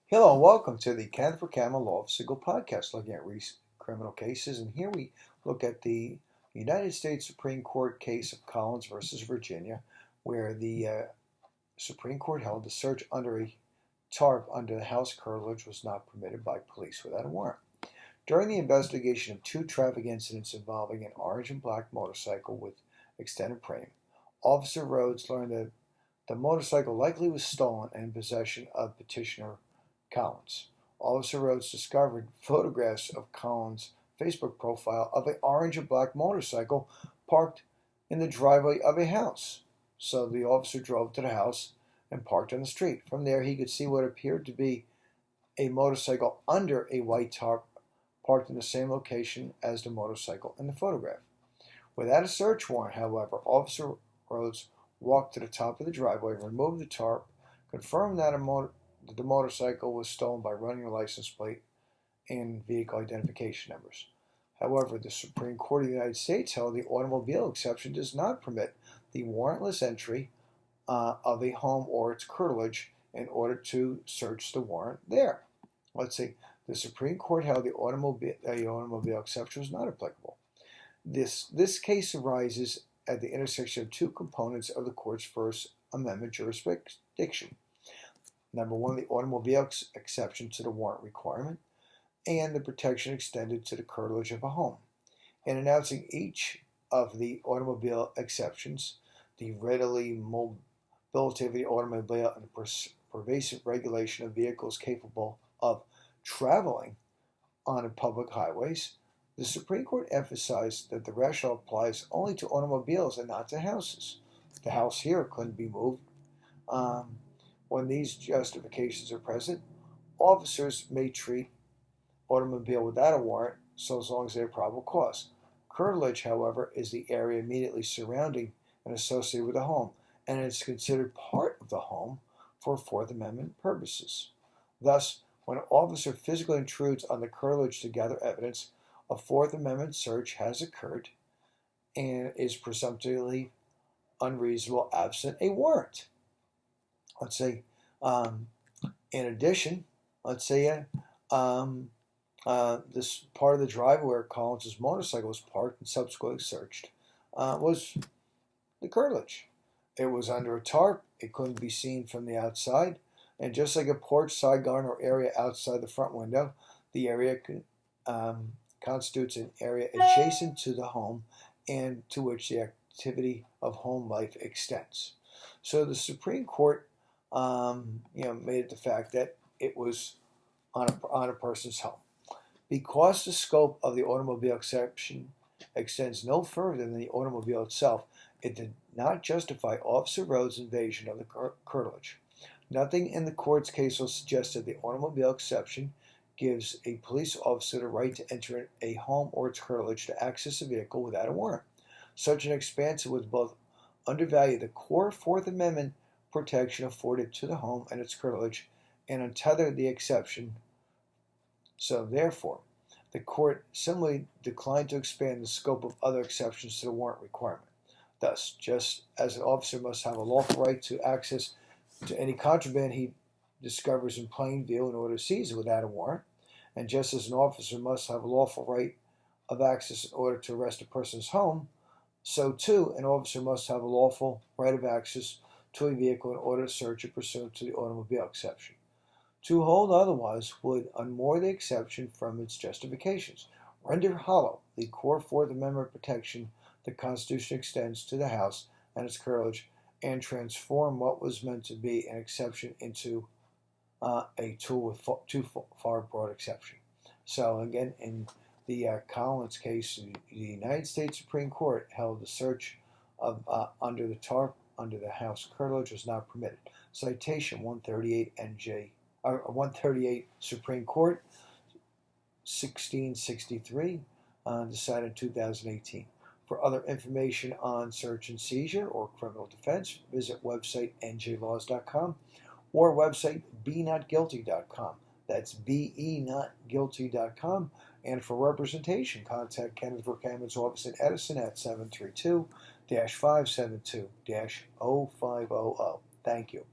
Hello and welcome to the Kenneth Verkammer Law of Single podcast, looking at recent criminal cases. And here we look at the United States Supreme Court case of Collins versus Virginia, where the Supreme Court held the search under a tarp under the house curtilage was not permitted by police without a warrant. During the investigation of two traffic incidents involving an orange and black motorcycle with extended frame, Officer Rhodes learned that the motorcycle likely was stolen and in possession of petitioner Collins. Officer Rhodes discovered photographs of Collins' Facebook profile of an orange and black motorcycle parked in the driveway of a house. So the officer drove to the house and parked on the street. From there, he could see what appeared to be a motorcycle under a white tarp parked in the same location as the motorcycle in the photograph. Without a search warrant, however, Officer Rhodes walked to the top of the driveway, removed the tarp, confirmed that the motorcycle was stolen by running the license plate and vehicle identification numbers. However, the Supreme Court of the United States held the automobile exception does not permit the warrantless entry of a home or its curtilage in order to search the warrant there. Let's see. The Supreme Court held the automobile exception was not applicable. This case arises at the intersection of two components of the court's First Amendment jurisdiction. Number one, the automobile exception to the warrant requirement, and the protection extended to the curtilage of a home. In announcing each of the automobile exceptions, the readily mobility of the automobile and the pervasive regulation of vehicles capable of traveling on public highways, the Supreme Court emphasized that the rationale applies only to automobiles and not to houses. The house here couldn't be moved. When these justifications are present, officers may treat automobile without a warrant so as long as they have probable cause. Curtilage, however, is the area immediately surrounding and associated with the home, and is considered part of the home for Fourth Amendment purposes. Thus, when an officer physically intrudes on the curtilage to gather evidence, a Fourth Amendment search has occurred and is presumptively unreasonable absent a warrant. Let's say, in addition, let's say this part of the driveway where Collins' motorcycle was parked and subsequently searched was the curtilage. It was under a tarp. It couldn't be seen from the outside. And just like a porch, side garden, or area outside the front window, the area constitutes an area adjacent to the home and to which the activity of home life extends. So the Supreme Court made it the fact that it was on a person's home. Because the scope of the automobile exception extends no further than the automobile itself, it did not justify Officer Rhodes' invasion of the curtilage. Nothing in the court's case will suggest that the automobile exception gives a police officer the right to enter a home or its curtilage to access a vehicle without a warrant. Such an expansion would both undervalue the core Fourth Amendment protection afforded to the home and its curtilage and untether the exception. So therefore, the court similarly declined to expand the scope of other exceptions to the warrant requirement. Thus, just as an officer must have a lawful right to access to any contraband he discovers in plain view in order to seize it without a warrant, and just as an officer must have a lawful right of access in order to arrest a person's home, so too an officer must have a lawful right of access to a vehicle in order to search it pursuant to the automobile exception. To hold otherwise would unmoor the exception from its justifications, render hollow the core Fourth Amendment protection the Constitution extends to the house and its curtilage, and transform what was meant to be an exception into a tool with too far broad exception. So again, in the Collins case, the United States Supreme Court held the search of under the tarp under the house curtilage was not permitted. Citation 138 NJ 138 Supreme Court 1663, decided in 2018. For other information on search and seizure or criminal defense, visit website njlaws.com or website benotguilty.com. That's benotguilty.com. And for representation, contact Kenneth Verkammer's office in Edison at 732-572-0500. Thank you.